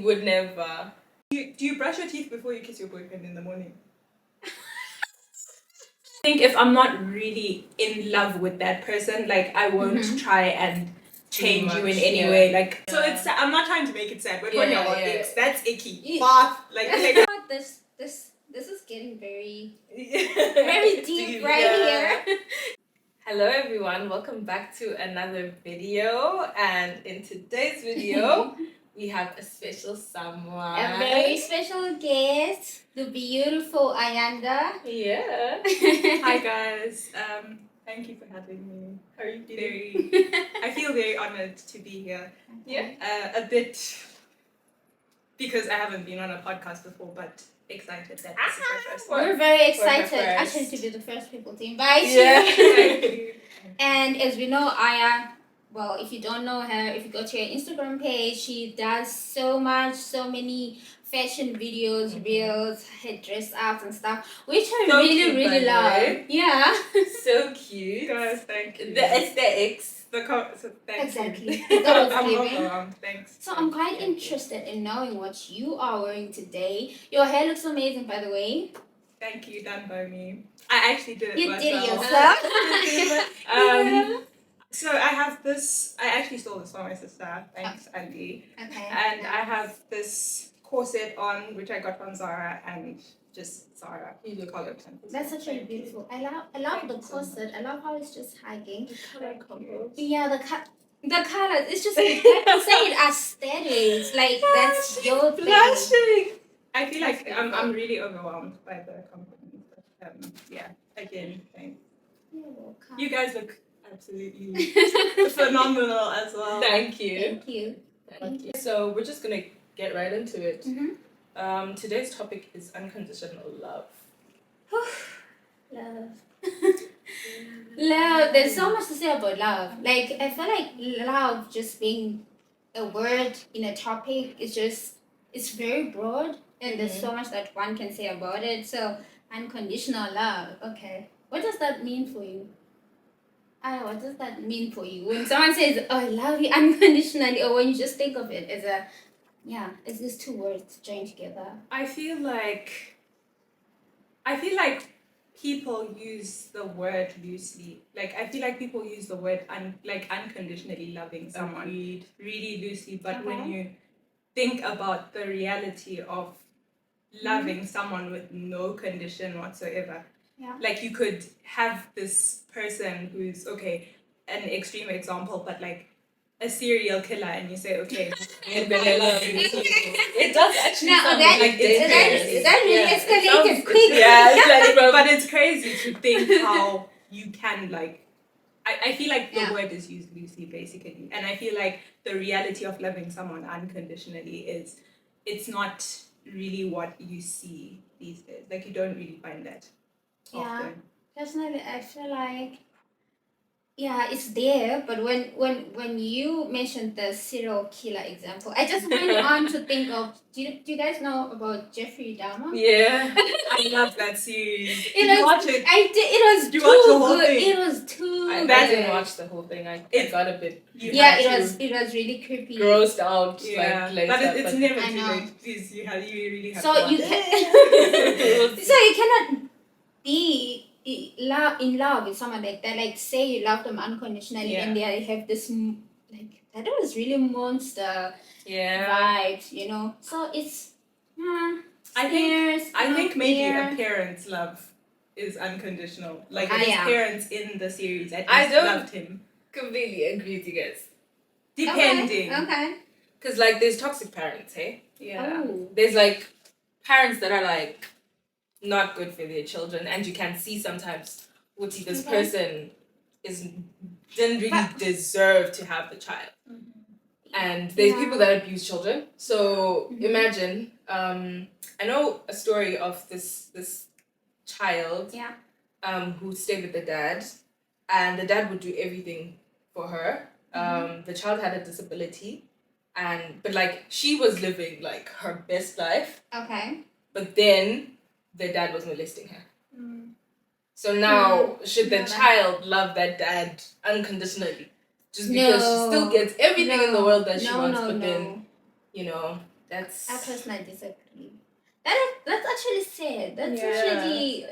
would never. Do you brush your teeth before you kiss your boyfriend in the morning? I think if I'm not really in love with that person, like I won't try and change you in any way. Like so it's I'm not trying to make it sad. We're talking about Icks. That's icky. You- Bath like This is getting very very deep right here. Hello everyone, welcome back to another video, and in today's video we have a special someone. A very special guest, the beautiful Ayanda. Yeah. Hi guys. Thank you for having me. How are you doing? I feel very honored to be here. Yeah. A bit because I haven't been on a podcast before, but excited that this is my first one. We're very excited first. actually to be the first people to invite Yeah. you. Thank you. And as we know, Aya, well, if you don't know her, if you go to her Instagram page, she does so many fashion videos, reels, her dress ups and stuff, which I So really, cute, by really the love. way. Yeah. So cute. Guys, thank you. The aesthetics. So thank Exactly. you. That was I'm giving. welcome. Thanks. So I'm quite interested in knowing what you are wearing today. Your hair looks amazing, by the way. Thank you, done by me. I actually did it You did it myself. yourself. So I have this. I actually stole this from my sister. Thanks, Andy. Okay. And I have this corset on, which I got from Zara, and just Zara. You look Colored. That's such a beautiful. I love the corset. I love how it's just hugging. Color combos. Yeah, the colors. It's just like you say it aesthetics. Like that's your thing. Blushing. I feel like That's I'm beautiful. really overwhelmed by the compliment. But, yeah. Again, thanks. You're welcome. You guys look absolutely phenomenal as well. Thank you. Thank you. Thank you. So we're just gonna get right into it. Mhm. Today's topic is unconditional love. Love. Love. There's so much to say about love. Like I feel like love just being a word in a topic is just it's very broad and there's so much that one can say about it. So unconditional love. Okay. What does that mean for you? What does that mean for you? When someone says, "Oh, I love you unconditionally," or when you just think of it as a it's these two words joined together. I feel like people use the word loosely. Like I feel like people use the word unconditionally loving someone really loosely. But when Okay. you think about the reality of loving someone with no condition whatsoever, Yeah. like you could have this person who's an extreme example, but like a serial killer, and you say, okay, I'm gonna love you. It does actually Now sound that like dangerous. that really Yeah. escalated quick. Yeah, it's like but it's crazy to think how you can I feel like the word is used loosely basically, and I feel like the reality of loving someone unconditionally is it's not really what you see these days. Like you don't really find that often. Personally, I feel like it's there, but when you mentioned the serial killer example, I just went on to think of do you guys know about Jeffrey Dahmer? Yeah. I love that series. It Did you was- watch it? I did. It was You too watched the whole good. thing? It was too. I good. didn't watch the whole thing. I got a bit Yeah, have it was really creepy. grossed out. Yeah, like later. but it's never I too know. late. Please, you really have So to watch you it. so you cannot be in love with someone like that. Like say you love them unconditionally, and they have this that was really monster Yeah. vibes, you know. So it's I think maybe here. a parent's love is unconditional. Like Ah, his yeah. parents in the series at I least don't- loved him. Completely agree with you guys. Depending. Okay. Because like there's toxic parents, hey? Yeah. Oh. There's like parents that are like not good for their children, and you can see sometimes Uti, this Okay. person didn't really deserve to have the child. And there's people that abuse children. So imagine, I know a story of this child who stayed with the dad, and the dad would do everything for her. The child had a disability, but like she was living like her best life, Okay. but then the dad was molesting her. So now should the child love that dad unconditionally? Just because she still gets everything in the world that she wants, but then That's I personally disagree. That's actually sad. That's actually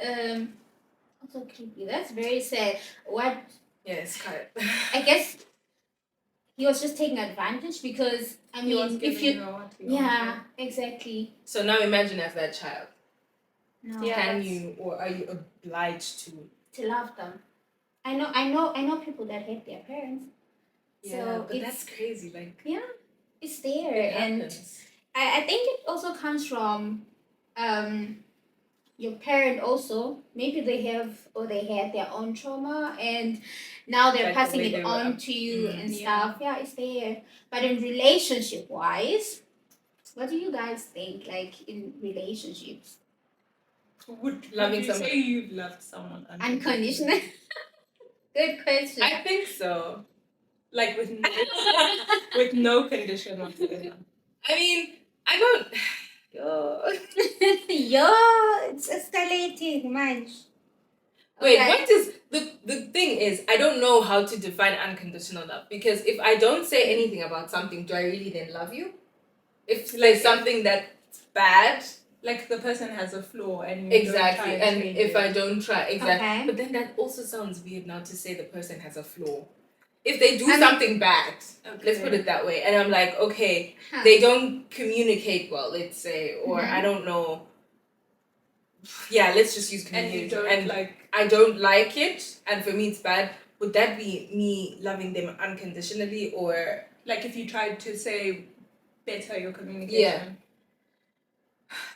also creepy. That's very sad. What? yes, correct. I guess he was just taking advantage because I He was mean, giving if you her what he yeah, wanted. exactly. So now imagine as that child. No, Yeah. Can that's- you or are you obliged to? to love them. I know people that hate their parents. Yeah, So but it's that's crazy. Like it's there, it and happens. I think it also comes from your parent also. Maybe they have or they had their own trauma and now they're Like the passing way it they were on up. to you and Yeah. stuff. Yeah, it's there. But in relationship wise, what do you guys think? Like in relationships? Would Loving you someone. say you've loved someone Unconditional? Good question. I think so. Like with no, with no condition whatsoever. I mean, I don't. Yo. Yo, it's escalating much. Wait, Okay. what is the thing is I don't know how to define unconditional love because if I don't say anything about something, do I really then love you? If there's something that's bad, Like the person has a flaw and you exactly, don't try and change if it. I don't try exactly, Okay. but then that also sounds weird now to say the person has a flaw. If they do I mean- something bad, Okay. let's put it that way, and I'm like, okay, Huh. they don't communicate well, let's say, or Mhm. I don't know. Yeah, let's just use and you communication. don't like I don't like it, and for me it's bad. Would that be me loving them unconditionally, or like if you tried to say better your communication.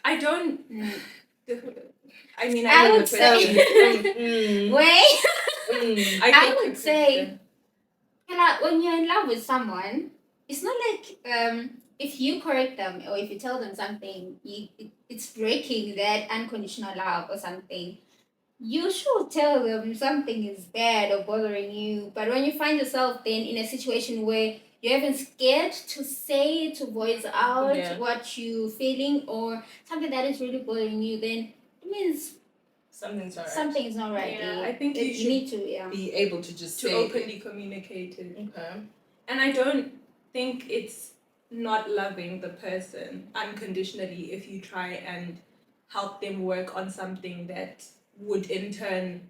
I don't. Mm. I mean, I I would would say- Wait, I would say, when you're in love with someone, it's not like if you correct them or if you tell them something, it's breaking that unconditional love or something. You should tell them something is bad or bothering you. But when you find yourself then in a situation where you're even scared to say, to voice out Yeah. what you're feeling or something that is really bothering you, then it means something's alright. something is not right Yeah, there. I think you should need to, yeah. Be able to just to say openly communicate it. Okay. And I don't think it's not loving the person unconditionally if you try and help them work on something that would in turn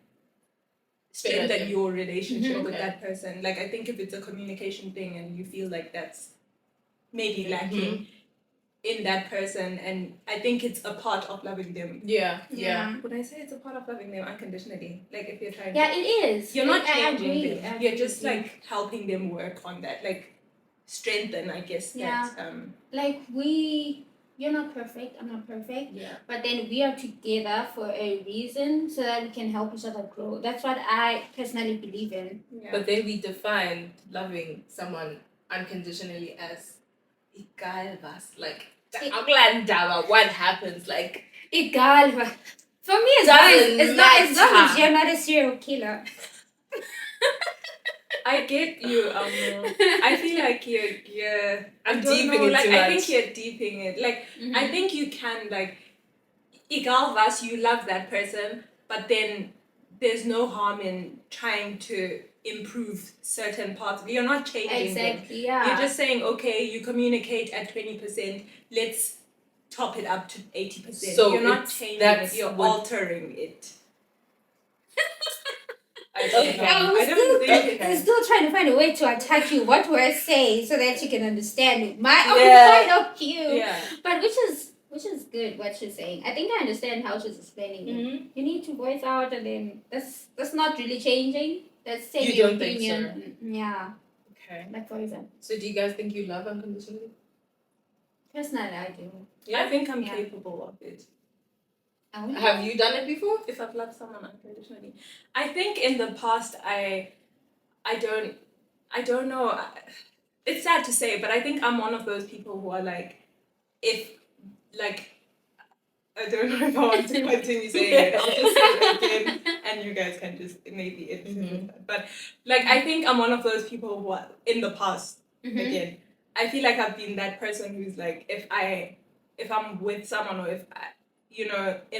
strengthen Better. your relationship with Okay. that person. Like I think if it's a communication thing and you feel like that's maybe Mhm. lacking in that person, and I think it's a part of loving them. Yeah. Would I say it's a part of loving them unconditionally? Like if you're trying Yeah, to, it is. you're not I changing agree. them. I You're agree just with you. like helping them work on that, like strengthen, I guess. Yeah. That, Like you're not perfect, I'm not perfect, yeah. but then we are together for a reason so that we can help each other grow. That's what I personally believe in. Yeah. But then we define loving someone unconditionally as egal was. Like what happens? Like Egal. For me, as Doesn't long as matter. you're not a serial killer. I get you. I feel like you're. I'm I don't deeping know, it like too I much. think you're deeping it. Like Mhm. I think you can like. Egal was, you love that person, but then there's no harm in trying to improve certain parts. You're not changing them. Exactly, yeah. You're just saying, okay, you communicate at 20%. Let's top it up to 80%. So you're not it's- changing that's it. You're what- altering it. I don't Okay. know. I was I don't think I'm it's. still trying to find a way to attack you. What do I say so that you can understand my Yeah. own point of view? Yeah. But which is good what she's saying. I think I understand how she's explaining it. Mhm. You need to voice out, and then that's not really changing. That's saying You your don't think so? opinion. Yeah, Okay. like for example, So do you guys think you love unconditionally? personally, I do. I think I'm Yeah. capable of it. I would- Have you done it before? If I've loved someone unconditionally, I think in the past I don't know. It's sad to say, but I think I'm one of those people who are like, if like. I don't know if I want to continue saying it. I'll just say it again, and you guys can just maybe edit it. But like, I think I'm one of those people who are in the past. Mhm. Again, I feel like I've been that person who's like, if I'm with someone or if I, in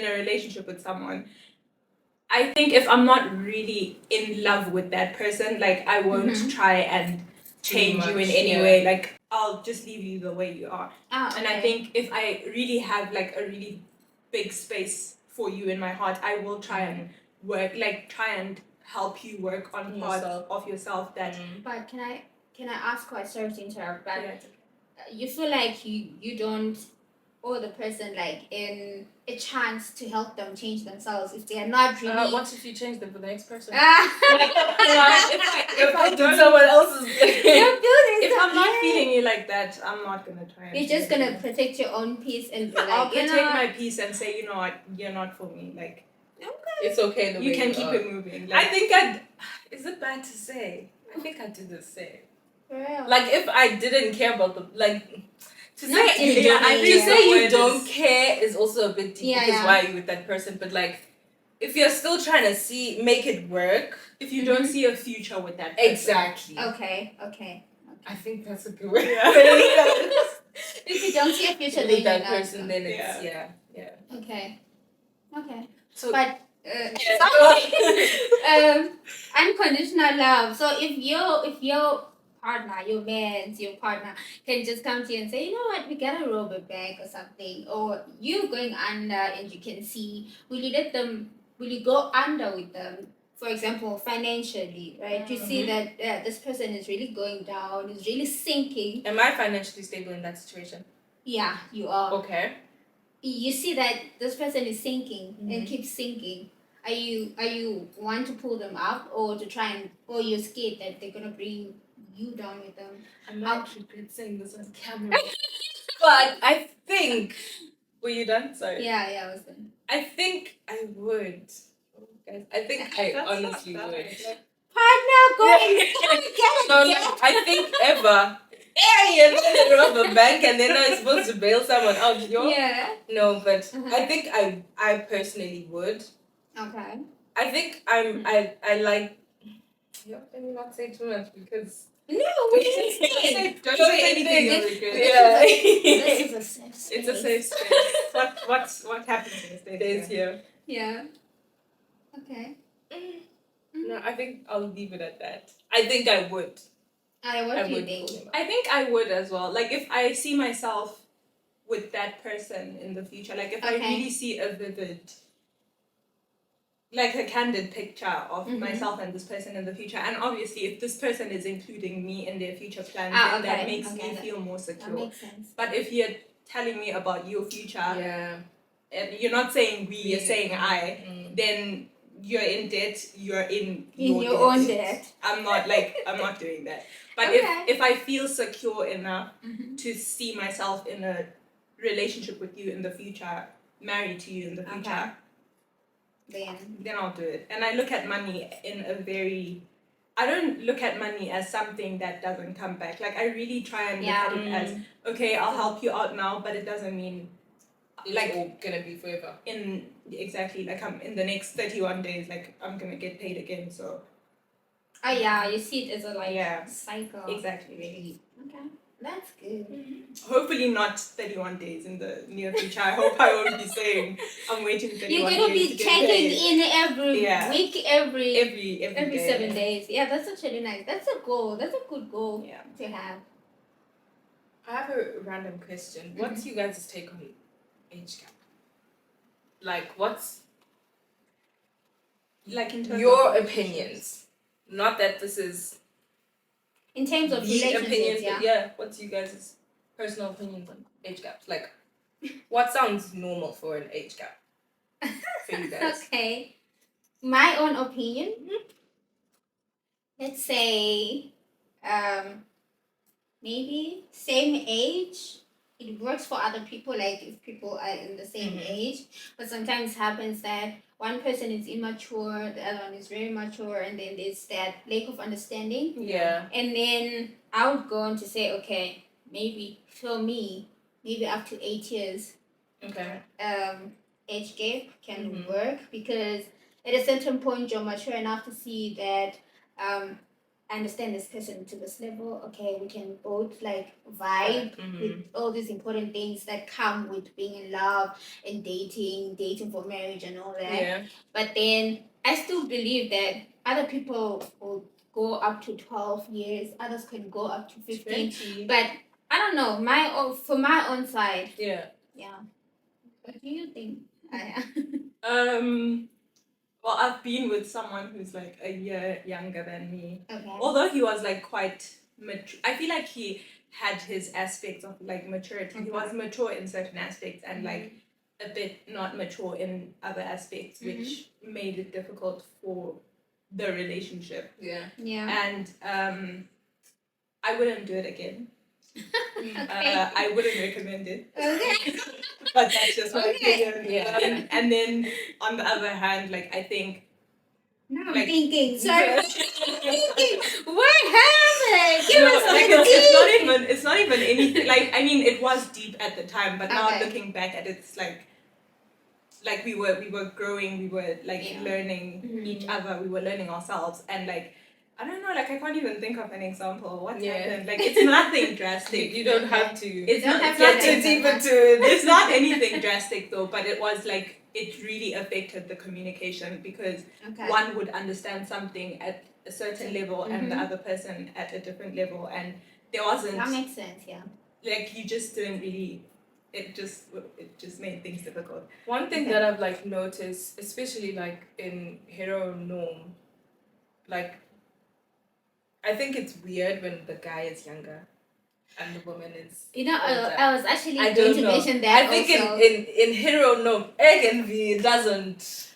a relationship with someone, I think if I'm not really in love with that person, like I won't Mhm. try and change you in much, any yeah. way. Like, I'll just leave you the way you are. Ah, And I okay. think if I really have like a really big space for you in my heart, I will try and try and help you work on parts Yourself. of yourself that. But can I ask quite sorry to interrupt, but Yeah, it's okay. you feel like you don't owe the person like in a chance to help them change themselves if they are not really. What if you change them for the next person? If I did don't, someone else's. You're building if I'm not something. feeling you like that, I'm not gonna try. And You're just change gonna you. protect your own peace and be like, I'll you protect know, my peace and say, you know what, you're not for me. Like, It's okay the you way can you keep are. it moving. I Like, think I'd. Is it bad to say? I think I'd do the same. for real. Like if I didn't care about the to Not say you didn't, don't, yeah, to yeah. say you Word don't is- care is also a bit deep Yeah, because yeah. why are you with that person? But like, if you're still trying to make it work, if you don't see a future with that person. exactly. Okay. I think that's a good way. If you don't see a future, then with that you're not. person, then it's yeah. Okay. So But yeah. unconditional love. So if your partner, your partner can just come to you and say, you know what, we gotta rob a bank or something, or you going under and you can see, will you go under with them? For example, financially, right? You see that this person is really going down, is really sinking. Am I financially stable in that situation? Yeah, you are. Okay. You see that this person is sinking and keeps sinking. Are you want to pull them up or to try and, or you're scared that they're gonna bring you down with them? I might regret saying this on camera, but I think. Were you done? Sorry. Yeah, I was done. I think I would. Oh, guys, I think I That's honestly not would. bad. Partner, go and get No, it. I think ever. Hey, and then they rob a bank and they're not supposed to bail someone out. Yeah. No, but I think I personally would. Okay. I think I like. Let me not say too much because. No, we didn't say. Don't say anything you'll regret. Yeah. This is a safe space. It's a safe space. What happens in a safe Stays space? here. Yeah. Okay. No, I think I'll leave it at that. I think I would. What I do you would think? pull him up. I think I would as well. Like, if I see myself with that person in the future, like if I Okay. really see a vivid, like a candid picture of myself and this person in the future, and obviously if this person is including me in their future plans, then that makes me feel more That secure. makes sense. But if you're telling me about your future, Yeah. and you're not saying we, you're saying I, then you're in debt, you're in Your own debt. I'm not doing that. But Okay. if I feel secure enough to see myself in a relationship with you in the future, married to you in the future, then I'll do it. And I look at money I don't look at money as something that doesn't come back. Like, I really try and look at it as, okay, I'll help you out now, but it doesn't mean It's all gonna be forever. like I'm in the next 31 days, like I'm gonna get paid again. So Oh yeah, you see it as a Yeah. cycle. exactly. Really. Okay. That's good. Hopefully not 31 days in the near future. I hope I won't be saying I'm waiting 31 You're gonna days be to get checking paid. in every Yeah. week, every Every day. 7 days. Yeah, that's actually nice. That's a goal. That's a good goal Yeah. to have. I have a random question. What's you guys' take on age gap? Like, what's Like, in terms your of opinions? Not that this is In terms of the relationships, opinions, yeah. but yeah, what's you guys' personal opinions on age gaps? Like, what sounds normal for an age gap for you guys? Okay. My own opinion. Let's say, maybe same age. It works for other people, like if people are in the same age. But sometimes happens that one person is immature, the other one is very mature, and then there's that lack of understanding. Yeah. And then I would go on to say, okay, maybe for me, maybe up to 8 years, Okay. age gap can work, because at a certain point you're mature enough to see that I understand this person to this level. Okay, we can both like vibe with all these important things that come with being in love and dating for marriage and all that. Yeah. But then I still believe that other people will go up to 12 years, others can go up to 15. 20. But I don't know, for my own side, Yeah. what do you think? Aya? Well, I've been with someone who's like a year younger than me. Okay. Although he was like quite mature, I feel like he had his aspects of like maturity. He was mature in certain aspects and like a bit not mature in other aspects, which made it difficult for the relationship. Yeah. Yeah. And I wouldn't do it again. Okay. I wouldn't recommend it. Okay. But that's just my Okay. opinion. Yeah. And then on the other hand, like I think Now I'm like thinking, sorry. no, Thinking, what happened? Give us like some tea. it's not even anything. Like I mean, it was deep at the time, but now Okay. looking back at it, it's like we were growing, we were like learning each other, we were learning ourselves, and like I don't know, like I can't even think of an example. What happened? Like it's nothing drastic. You don't have to It's not have get to too deep into it. it's not anything drastic though, but it was like it really affected the communication because Okay. one would understand something at a certain level and the other person at a different level, and there wasn't That makes sense, yeah. like you just didn't really. It just made things difficult. One thing that I've like noticed, especially like in hetero norm, like I think it's weird when the guy is younger and the woman is You know, older. I was actually I going don't to know. mention that I think also. in hetero norm, egg envy doesn't.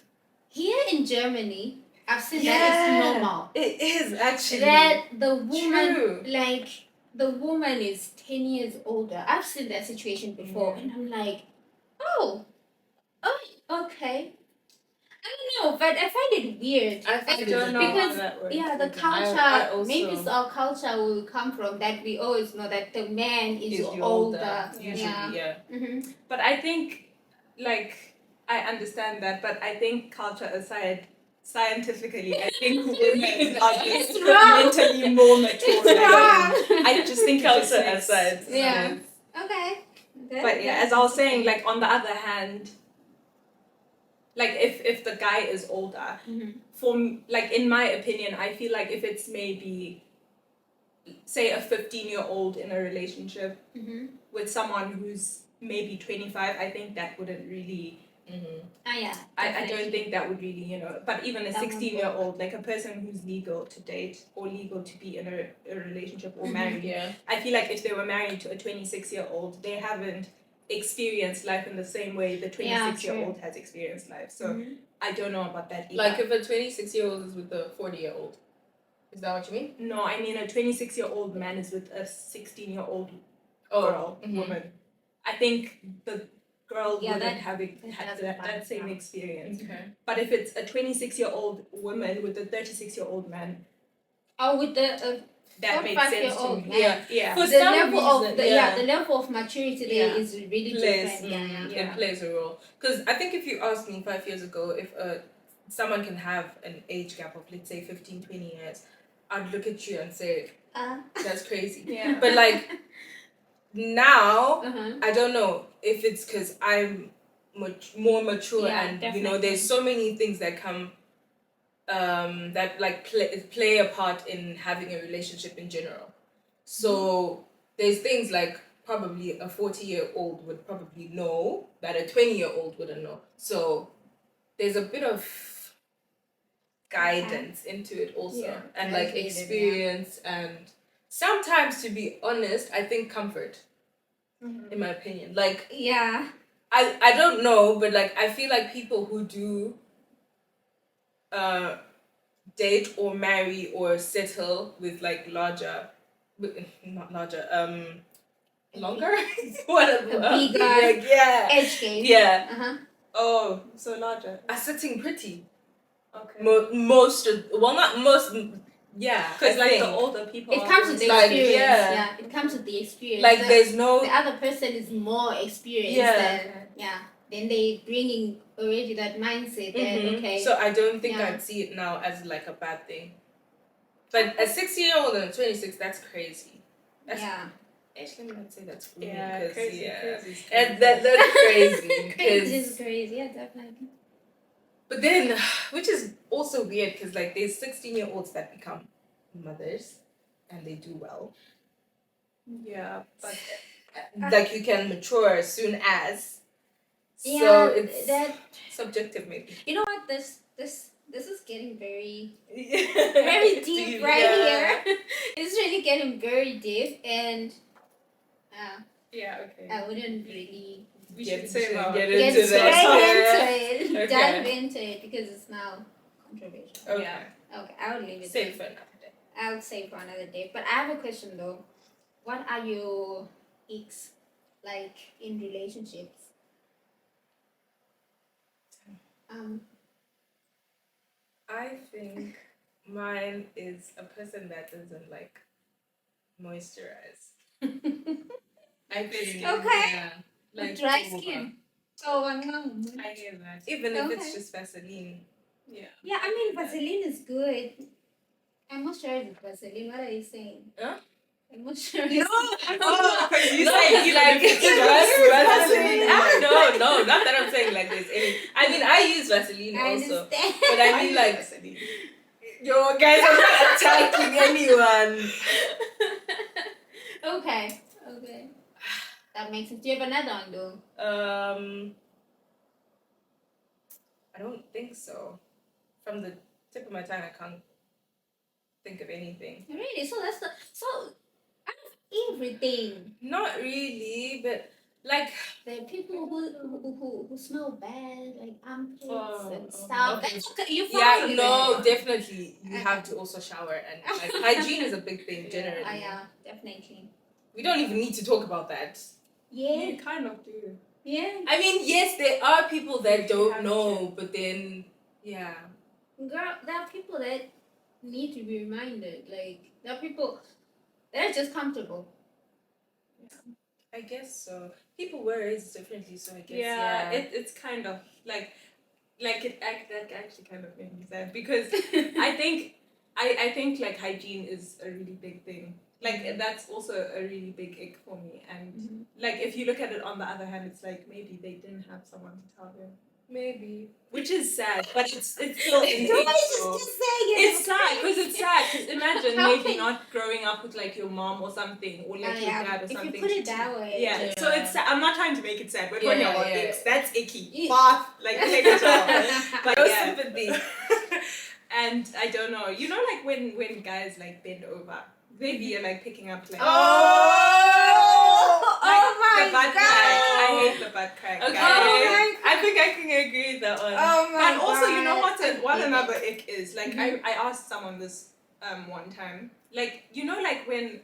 Here in Germany, I've seen that it's normal. It is actually That the woman, true. like, the woman is 10 years older. I've seen that situation before, and I'm like, oh, okay. I don't know, but I find it weird. I don't know because how that works. yeah, the either. culture. I also- Maybe it's our culture will come from that. We always know that the man is the older. usually, Yeah. yeah. Mm-hmm. But I think, like, I understand that, but I think culture aside, scientifically, I think women are just It's wrong. mentally more mature. It's than men. wrong. I just think it just Culture makes- aside. Yeah. Okay. But yeah, as I was saying, like on the other hand, like if the guy is older, like in my opinion, I feel like if it's maybe, say, a 15-year-old in a relationship with someone who's maybe 25, I think that wouldn't really. Yeah. I don't think that would really, but even a That won't 16-year-old, like a person who's legal to date or legal to be in a relationship or married, Yeah. I feel like if they were married to a 26-year-old, they haven't experienced life in the same way the 26-year-old has experienced life. So I don't know about that either. Like if a 26-year-old is with a 40-year-old. Is that what you mean? No, I mean a 26-year-old man is with a 16-year-old girl, woman. I think the girl wouldn't have had that same experience. Okay. But if it's a 26-year-old woman with a 36-year-old man, with the that makes sense to 45-year-old me. man. Yeah. For the some level reason, of the level of maturity there is really plays, different. it plays a role. Because I think if you asked me 5 years ago if someone can have an age gap of, let's say, 15, 20 years, I'd look at you and say, that's crazy. Yeah. But like now, Uh-huh. I don't know if it's because I'm more mature and definitely. there's so many things that come that like play a part in having a relationship in general. So there's things like probably a 40-year-old would probably know that a 20-year-old wouldn't know. So there's a bit of guidance into it also, and like experience and sometimes, to be honest, I think comfort. In my opinion, like I don't know, but like I feel like people who do date or marry or settle with like longer what bigger edge game. Oh, so larger. are sitting pretty. Okay. Not most. Yeah, Because like the older people, it comes with the like, experience. It comes with the experience. Like there's no. The other person is more experienced. Then they bringing already that mindset. That So I don't think I'd see it now as like a bad thing. But a 6-year-old and a 26, that's crazy. Actually, let me not say that's cool. Crazy. That's crazy. Crazy is crazy. Yeah, definitely. But then, which is also weird because like there's 16-year-olds that become mothers and they do well. Yeah, but Like you can mature as soon as. Yeah, So it's that subjective maybe. you know what this is getting very Very deep right here. It's really getting very deep, and yeah, okay. I wouldn't really We should say about get get into straight that. into it, Okay. dive into it because it's now controversial. Okay. Yeah. Okay, I would leave it Save there. for another day. I would say for another day. But I have a question though. What are your icks like in relationships? I think mine is a person that doesn't like moisturize. I think Okay. yeah, like dry over. skin. Oh, I know. I hear that. Even if it's Okay. just Vaseline. Yeah. Yeah, I mean Vaseline is good. I'm not sure it's Vaseline. What are you saying? Huh? I'm not sure. No, because you No, say it's even like if it's it's Vaseline. Vaseline. No, not that I'm saying like there's any. I mean, I use Vaseline I also, understand. but I mean like, Vaseline. yo guys, I'm not attacking anyone. Okay. That makes sense. Do you have another one though? I don't think so. From the tip of my tongue, I can't think of anything. Really? So that's out of everything. Not really, but like There are people who smell bad, like armpits and oh, stuff. okay. That's okay. You yeah, follow no, it. definitely you have to also shower and like hygiene is a big thing generally. Yeah, definitely. We don't even need to talk about that. Yeah. You kind of do. Yeah. I mean, yes, there are people that You don't have know, but then yeah. Girl, there are people that need to be reminded. Like, there are people that are just comfortable. I guess so. People wear it differently, so I guess Yeah, it's kind of like that actually kind of made me sad because I think like hygiene is a really big thing. Like that's also a really big ick for me. And like if you look at it on the other hand, it's like maybe they didn't have someone to tell them. maybe. Which is sad, but it's still Nobody's just saying it. it's sad because imagine How maybe can- not growing up with like your mom or something or like your dad or if something. you put it that way. Yeah, so it's I'm not trying to make it sad. We're talking Yeah, about yeah. icks. That's icky. Yeah. Bath, like take a shower. But No yeah. sympathy. And I don't know. You know, like when guys like bend over, maybe you're like picking up like. Oh the butt crack. I hate the butt crack. Okay. Guys. I think I can agree with that one. Oh my And also, you know God. what another ick is? Like I asked someone this one time. Like you know, like when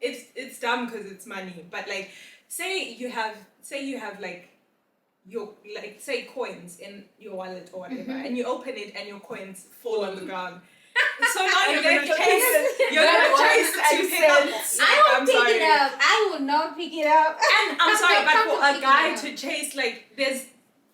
it's dumb because it's money, but like say you have like your like say coins in your wallet or whatever, and you open it and your coins fall on the ground. So now you're gonna chase to pick up. I I'm will pick sorry. it up. I will not pick it up. And I'm sorry, but for a Pick it guy up. to chase like there's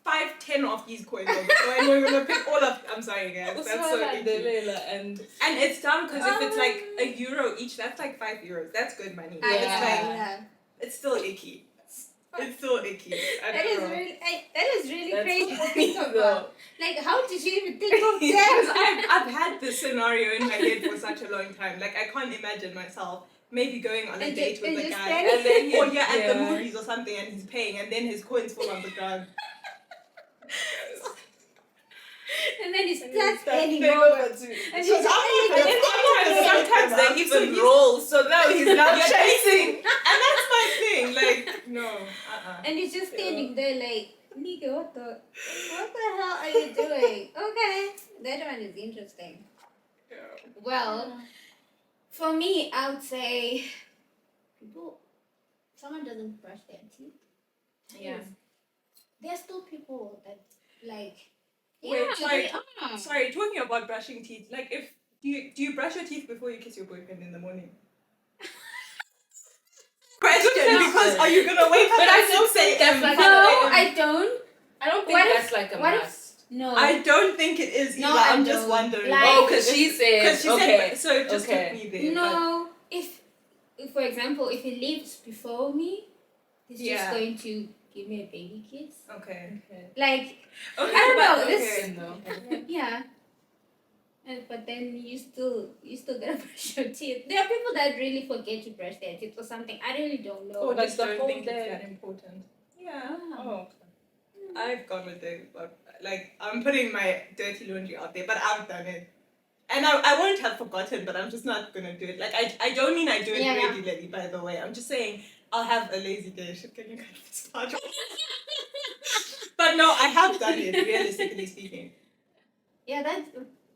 5-10 of these coins, and you're gonna pick all of. I'm sorry, guys. That's so icky. and And it's dumb because if it's like €1 each, that's like €5. That's good money. Yeah. It's like Yeah. it's still icky. It's still icky. I That don't is know. really That's crazy to funny think though. about. Like, how did you even think of Because that? I've had this scenario in my head for such a long time. Like I can't imagine myself maybe going on a And date ju- with and a just guy, standing- and then or you're at the Yeah. movies or something, and he's paying, and then his coins fall on the ground. And then he starts Start bending bending over. over too. And So he's sometimes they even roll, so now he's now You're chasing. And that's my thing. Like no, And he's just standing there like, nigga, what the hell are you doing? Okay, that one is interesting. Well, for me, I would say someone doesn't brush their teeth. Yeah. There's still people that like. Wait, Yeah, sorry. they are. Sorry, talking about brushing teeth. Like if do you brush your teeth before you kiss your boyfriend in the morning? Question, because are you gonna wake up But at I don't 6 think a.m.? that's like No, I don't. I don't think What if- that's like a what if- must. No. I don't think it is No, either. I I'm just don't. wondering. Like- Oh, because she Because said she okay. said so. It just Okay. took me there. No, if for example, if he leaves before me, he's Yeah. just going to give me a baby kiss. But, okay. Like, Okay. I don't know, but- this- okay. No. yeah. But then you still gotta brush your teeth. There are people that really forget to brush their teeth or something. I really don't know. Or Like just the don't whole think day. it's that important. Yeah. Oh, I've gone with it, but like I'm putting my dirty laundry out there, but I've done it. And I won't have forgotten, but I'm just not gonna do it. Like I don't mean I do it Yeah, yeah. regularly, by the way. I'm just saying I'll have a lazy day. Can you kind of start? But no, I have done it, realistically speaking. Yeah, that's.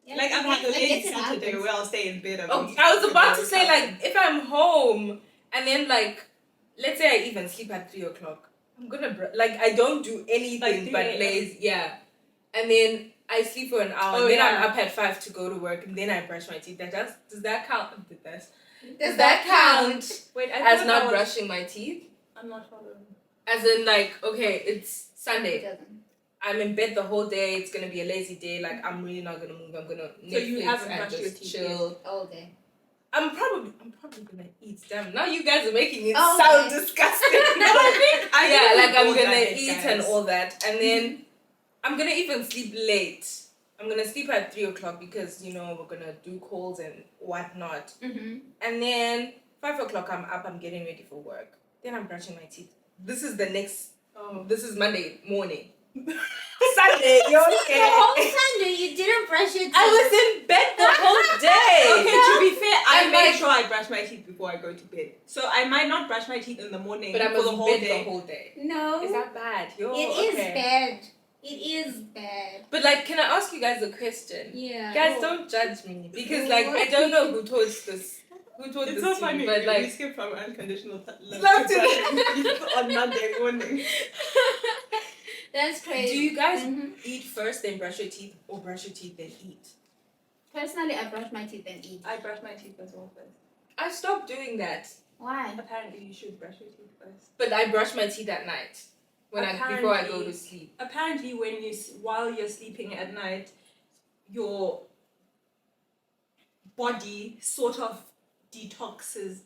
Yeah, Like I've had a I guess lazy it Saturday happens. where I'll stay in bed. Oh, I was about to say, like, if I'm home and then, like, let's say I even sleep at 3 o'clock, I'm gonna, like, I don't do anything Like but 3 a.m. lazy, yeah. And then I sleep for an hour, Oh, and then yeah. I'm up at 5 to go to work, and then I brush my teeth. Does that count? Does that count? Wait, I As thought not I was- brushing my teeth? I'm not following. As in, like, okay, it's It Sunday. doesn't. I'm in bed the whole day. It's gonna be a lazy day. Like, I'm really not gonna move. I'm gonna So you Netflix haven't and brushed your just teeth chill. All day. I'm probably gonna eat. Damn, now you guys are making it Oh, sound okay. disgusting. I think like I'm we've all gonna done it, eat guys. and all that, and then I'm gonna even sleep late. I'm gonna sleep at 3 o'clock because we're gonna do calls and whatnot, Mm-hmm. and then 5 o'clock I'm up. I'm getting ready for work. Then I'm brushing my teeth. This is the next. This is Monday morning. Sunday, you're The okay. whole Sunday you didn't brush your teeth. I was in bed the whole day. Okay, to be fair, I And, make like- sure I brush my teeth before I go to bed. So I might not brush my teeth in the morning But I for was the in whole bed day. the whole day. No. Is that bad? Yo, It is okay. bad. It is bad. But like, can I ask you guys a question? Yeah. Guys, don't judge me because like I don't know who taught this. Who taught It's this so to funny, me? But we like, skip from unconditional love Love to to- brushing teeth on Monday morning. That's crazy. do you guys Mhm. eat first then brush your teeth, or brush your teeth then eat? Personally, I brush my teeth and eat. I brush my teeth as well first. I stopped doing that, Why? Apparently, you should brush your teeth first. but I brush my teeth at night before I go to sleep. Apparently, while you're sleeping at night, your body sort of detoxifies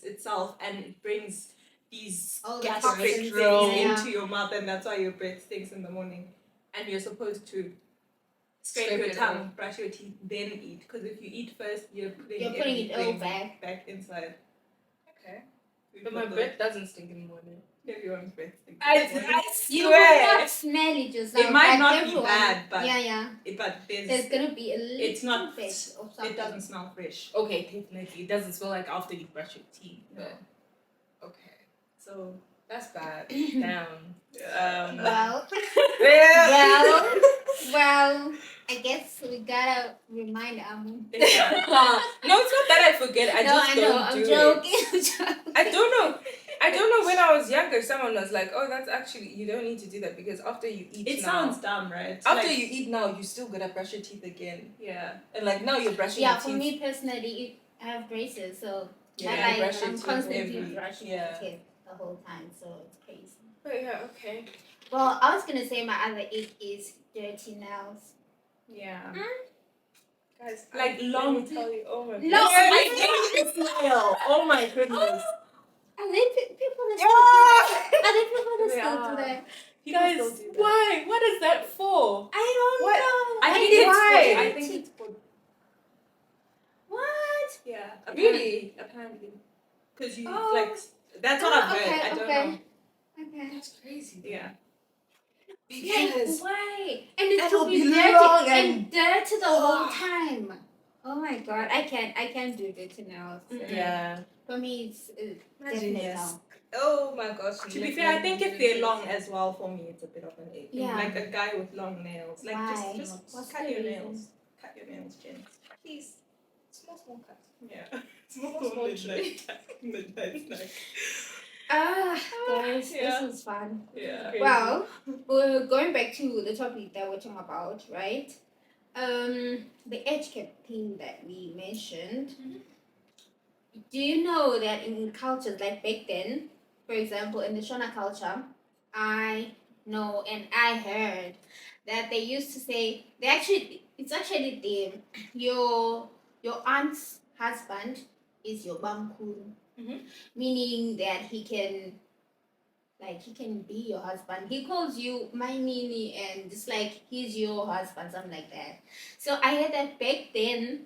itself, and it brings these All the gastric toxins things in, yeah. into your mouth, and that's why your breath stinks in the morning. And you're supposed to scrape Scrape your it tongue, brush your teeth, then eat. Because if you eat first, you're putting You're putting it all everything back inside. Okay, but my breath doesn't stink in the morning. Everyone's breath stinks. I You will swear. not smell it yourself. It might but not be everyone, bad, but yeah. But There's gonna be a little it's not. bit of something. It doesn't smell fresh. Okay, definitely. It doesn't smell like after you brush your teeth. No. But okay, So that's bad. Damn. Well, Yeah. well, I guess we gotta remind No, it's not that I forget. I no, just I don't know. I'm do joking. it. I'm joking. I don't know. I don't know. When I was younger, someone was like, "Oh, that's actually you don't need to do that because after you eat it now, sounds dumb, right? after Like, you eat now, you still gotta brush your teeth again, yeah. and like now you're brushing Yeah, your for teeth. me personally, I have braces, so Yeah, my I life, brush your I'm teeth constantly every- brushing yeah. my teeth the whole time, so it's crazy. But yeah, okay. Well, I was gonna say my other ick is dirty nails. Yeah. Guys, Like let long me tell you. Oh my god. No, I hate this nail. Oh my goodness. Are they people that Yeah. are they people that They still are. do that? People Guys, still do that. why? What is that for? I don't What? know. I think did- it's why? for, I think it's for, What? yeah. Really? Apparently. Because you, Oh. like, that's what I've heard. Okay, I don't okay. know. Okay. That's crazy. Yeah. Like, Because why? And it It'll will be be dirty long and dirty the whole Ugh. time. Oh my god, I can't do dirty nails. yeah. For me, it's Imagine definitely yes. no. Oh my gosh. To be fair, I think if they're long as well, for me, it's a bit of an ick. Yeah. Like a guy with long nails. Like, Why? just What's cut the your reason? nails. Cut your nails, Jen. Please. Small cuts. Yeah. Small Midnight snack. Guys, Yeah. this is fun. Yeah. Well, we're going back to the topic that we're talking about, right? The age gap thing that we mentioned. Do you know that in cultures like back then, for example, in the Shona culture, I know and I heard that they used to say it's actually your aunt's husband is your bamkuru, Mhm. meaning that he can Like he can be your husband. He calls you my Nini and it's like he's your husband, something like that. So I heard that back then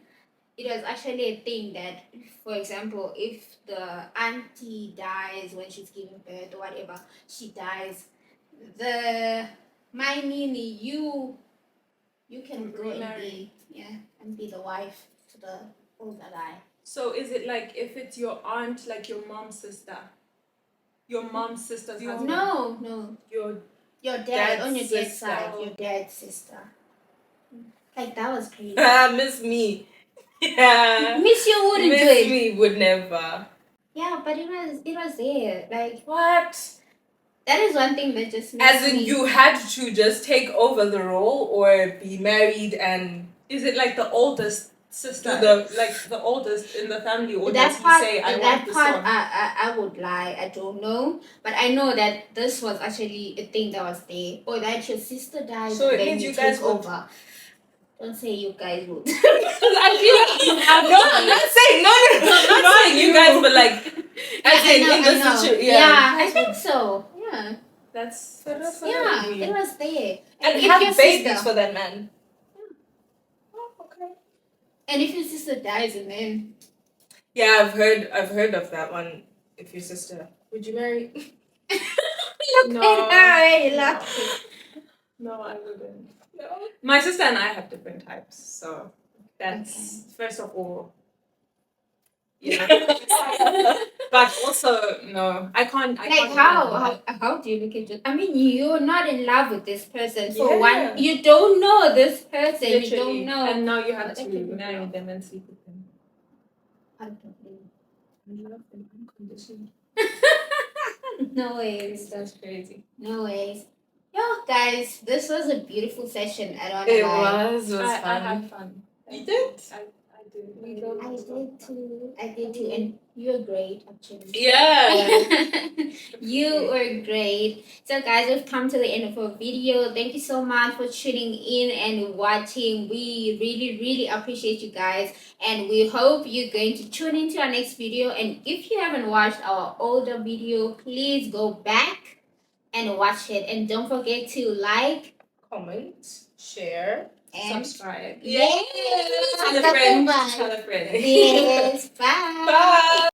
it was actually a thing that, for example, if the auntie dies when she's giving birth or whatever, she dies, the my Nini, you can go and Remarry. be the wife to the older guy. So is it like if it's your aunt, like your mom's sister? Your mom's sister's husband? No. Your Your dad, Dad's on your dad's sister. side, your dad's sister. Like that was crazy. Miss me. Yeah. Miss you wouldn't do Miss it. me would never. Yeah, but it was there. Like What? that is one thing that just makes As in, me, you had to just take over the role or be married and is it like the oldest sister, like the oldest in the family, or does that he part, say I that want the part, son? I would lie. I don't know, but I know that this was actually a thing that was there, or that your sister dies So and it then means you you guys take would- over. Don't say you guys would. Because I feel like you have no, I'm not saying no, I'm not saying you guys, but like as in the situation, Yeah, I think so. Yeah, That's yeah, it was there. and if have your babies sister, for that man. Oh, okay. and if your sister dies and then Yeah, I've heard of that one. If your sister, would you marry? look No, at her already no. laughing. No, I wouldn't. No. My sister and I have different types, so that's first of all. Yeah. But also no, I can't. I Like can't how do you look at it? I mean, you're not in love with this person. For Yeah. one, you don't know this person. You Literally. don't know. And now you have But to that can be marry wrong. them and sleep with them. I don't know. I love them unconditionally. No ways. That's crazy. No ways. Yo, guys, this was a beautiful session. I don't It lie. was I fun. had fun. You did? I did. I did too, and you're great actually. Yeah. You were great. So guys, we've come to the end of our video. Thank you so much for tuning in and watching. We really, really appreciate you guys. And we hope you're going to tune into our next video. And if you haven't watched our older video, please go back and watch it. And don't forget to like, Comment, share, and subscribe. yes, Tell a friend. Tell a friend. Yes, bye. Bye.